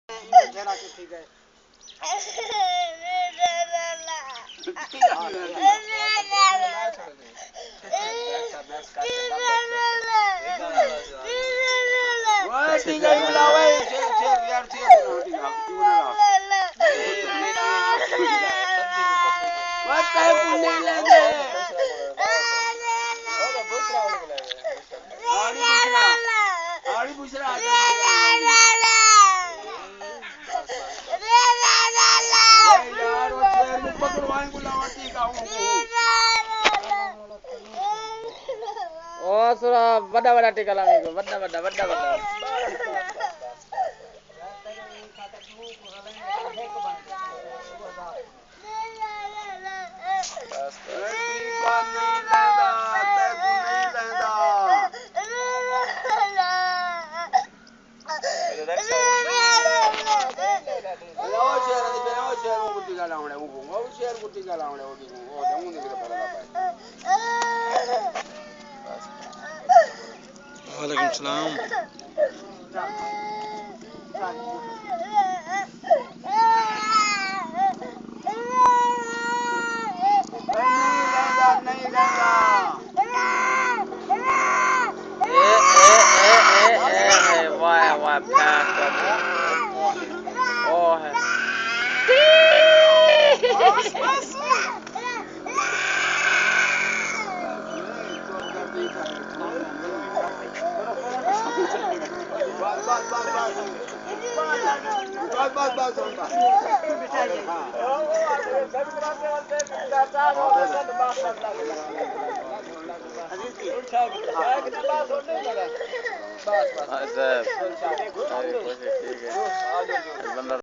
जरा के ठीक है वो ठीक है बुलावे शेर यार शेर ठीक है क्यों ना वो पे पुण्य लेंगे आड़ी बुशरा यार वो शेर में पकड़वाएं बुलावा ठीक है ओ सुरा बड़ा बड़ा टीका लाने को बड़ा बड़ा बड़ा बड़ा वालेकुम सलाम। वाह वाह ओ है बस